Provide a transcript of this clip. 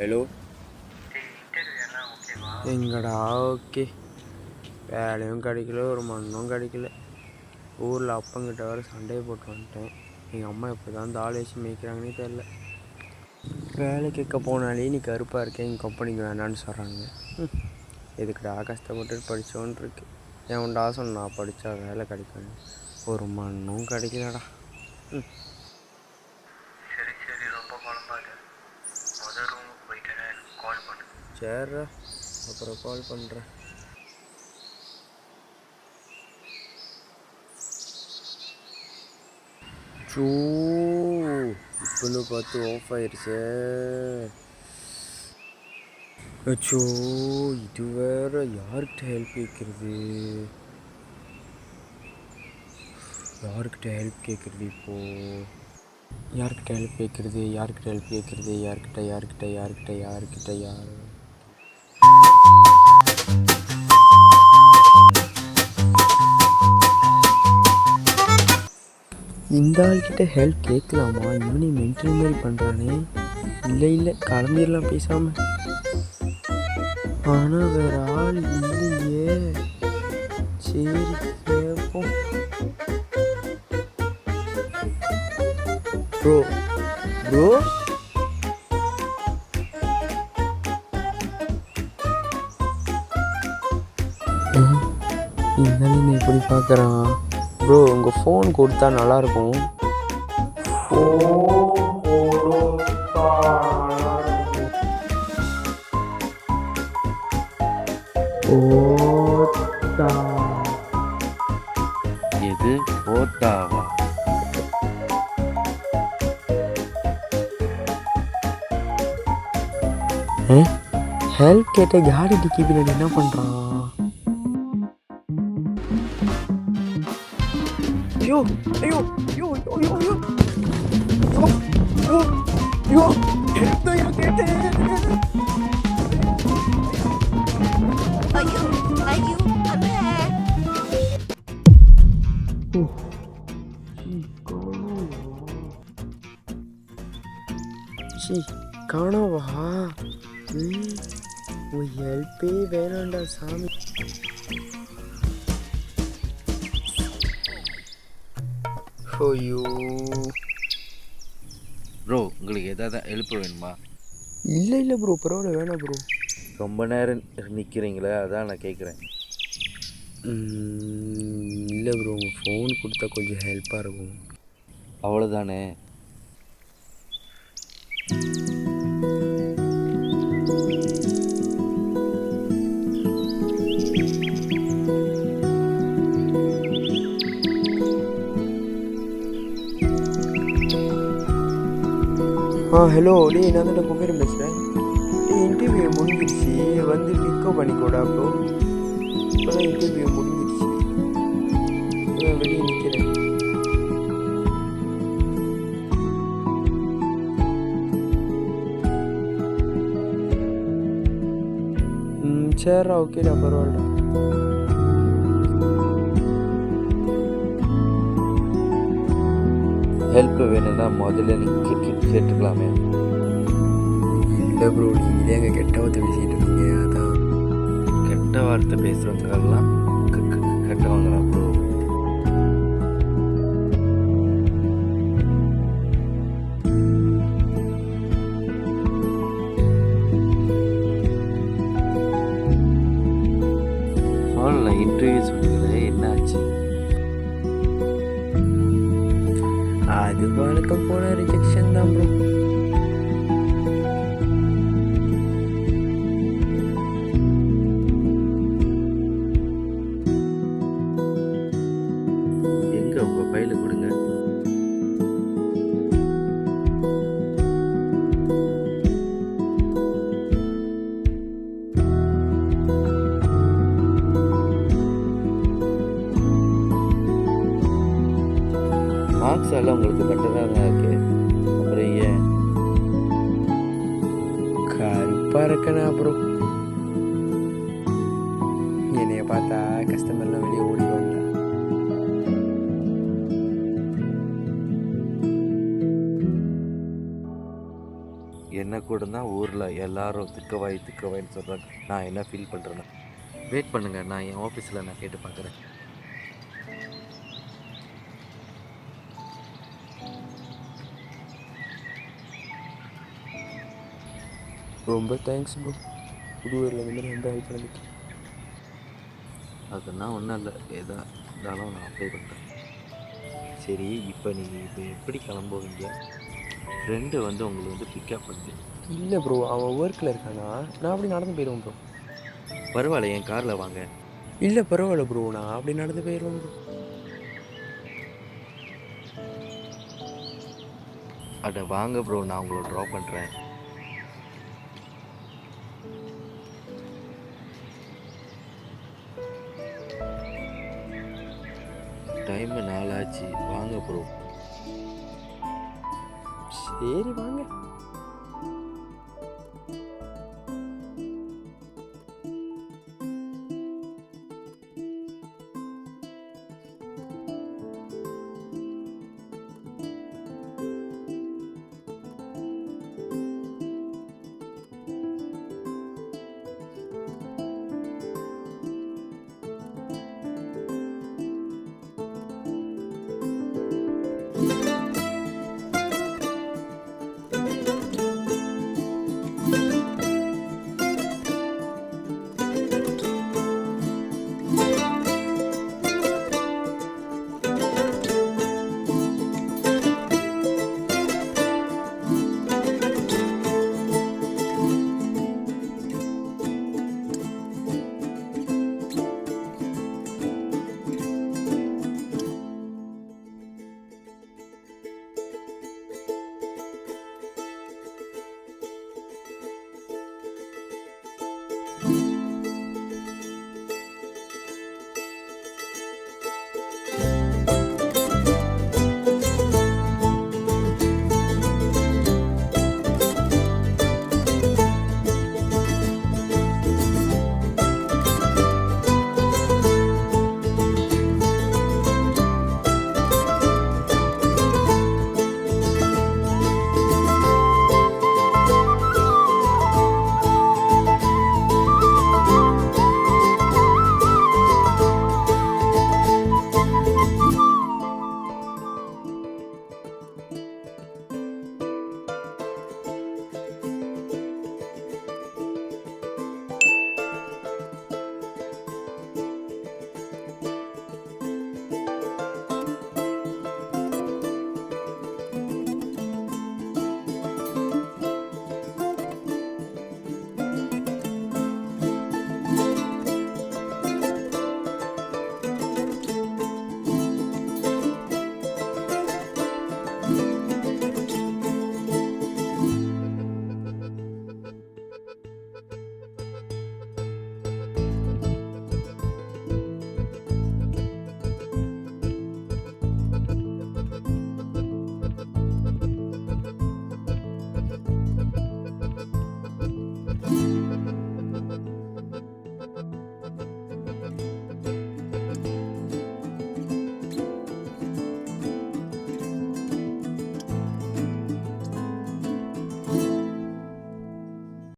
Hello, எங்கடா? Okay, வேலையும் கிடைக்கல, ஒரு மண்ணும் கிடைக்கல. ஊரில் அப்பங்கிட்ட வேறு சண்டையை போட்டு வந்துட்டேன். எங்கள் அம்மா எப்படி தான் தாள் வச்சு மேய்க்கிறாங்கன்னே தெரில. வேலை கேட்க போனாலே நீ கருப்பாக இருக்கேன், எங்கள் கம்பெனிக்கு வேணான்னு சொல்கிறாங்க. எதுக்குடா கஷ்டப்பட்டு படித்தோன்னு இருக்கு. எவன்டா சொன்னா படித்தா வேலை கிடைக்கும்? ஒரு மண்ணும் கிடைக்கலடா. சரிடா, அப்புறம் கால் பண்ணுறேன். சோ, இப்போன்னு பார்த்து ஆஃப் ஆயிடுச்சு. அச்சோ, இது வேற யார்கிட்ட ஹெல்ப் கேட்குறது? யார்கிட்ட ஹெல்ப் கேட்குறது இப்போது? யார்கிட்ட ஹெல்ப் கேட்குறது? யார்கிட்ட ஹெல்ப் கேட்குறது? யார் இந்த ஆள்கிட்ட ஹெல்ப் கேட்கலாமா? இவனே மென்டல் மாதிரி பண்ணுறானே. இல்லை கிளம்பிடலாம் பேசாமல். ஆனால் வேற ஆள் இல்லையே. சரி கேட்போம். ப்ரோ இருந்தாலும் நீ இப்படி பார்க்குறான். ப்ரோ, உங்கள் ஃபோன் கொடுத்தா நல்லாயிருக்கும். எது போட்டாவா? ஹெல்ப் கேட்ட காடி டிக்கி பின்னாடி என்ன பண்ணுறான்? ஐயோ ஐயோ ஐயோ ஐயோ ஐயோ ஐயோ ஐயோ கேட்டேன். காணவா? உன் ஹெல்ப்பே வேணாண்டா சாமி. ஐயோ, ப்ரோ உங்களுக்கு எதாவது எழுப்ப வேணுமா? இல்லை இல்லை ப்ரோ, பரவாயில்ல, வேணாம் ப்ரோ. ரொம்ப நேரம் நிற்கிறீங்களே, அதான் நான் கேட்குறேன். இல்லை ப்ரோ, உங்கள் ஃபோன் கொடுத்தா கொஞ்சம் ஹெல்ப்பாக இருக்கும். அவ்வளோதானே. ஹலோ டேய், நான் தான் குபேரன் பேசுகிறேன். டேய், இன்டர்வியூ முடிஞ்சிடுச்சு, வந்து பிக்கப் பண்ணிக்கோடா ப்ரோ. இப்போதான் இன்டர்வியூ முடிஞ்சிடுச்சு, இப்போதான் வெளியே நிற்கிறேன். சரிடா, ஓகேடா, பரவாயில்லடா. ஹெல்ப் வேணும்னா முதல்ல கேட்டுக்கலாமே. இல்லை ப்ரோ, நீங்களே அங்கே கெட்ட வார்த்தை பேசிகிட்டு இருந்தீங்க, அதான். கெட்ட வார்த்தை பேசுகிறவங்கெல்லாம் கெட்டவங்களா ப்ரோ? ஃபோனில் இன்டர்வியூ சொல்லுறது என்ன ஆச்சு? அது வழக்கம் போன ரிஜெக்ஷன் தான் ப்ரோ. எங்கே உங்கள் ஃபைலை கொடுங்க. மார்க்ஸ் எல்லாம் உங்களுக்கு பெட்டராக தான் இருக்கு, அப்புறம் ஏன் கருப்பாக இருக்கனா ப்ரோ? என்னைய பார்த்தா கஸ்டமர்லாம் வெளியே ஓடிடுவாங்க. என்ன கூட தான் ஊரில் எல்லாரும் திக்கவாயின்னு சொல்கிறாங்க. நான் என்ன ஃபீல் பண்ணுறேன்னா, வெயிட் பண்ணுங்கள், நான் என் ஆஃபீஸில் நான் கேட்டு பார்க்குறேன். ரொம்ப தேங்க்ஸ் ப்ரோ, புது ஊரில் இந்த மாதிரி ரொம்ப ஹெல்ப் பண்ணிட்டு. அதெல்லாம் ஒன்றும் இல்லை, எதா இருந்தாலும் நான் அப்ளை பண்ணுறேன். சரி, இப்போ நீங்கள் இப்போ எப்படி கிளம்புவீங்க? ஃப்ரெண்டு வந்து உங்களை வந்து பிக்கப் பண்ணுது. இல்லை ப்ரோ, அவன் ஒர்க்கில் இருக்கானா, நான் அப்படி நடந்து போயிடுவேன் ப்ரோ. பரவாயில்ல, என் காரில் வாங்க. இல்லை பரவாயில்ல ப்ரோ, நான் அப்படி நடந்து போயிடுவேன் ப்ரோ. அட வாங்க ப்ரோ, நான் உங்களை ட்ராப் பண்ணுறேன். டைம் 4 ஆச்சு, வாங்க ப்ரோ. சரி வாங்க.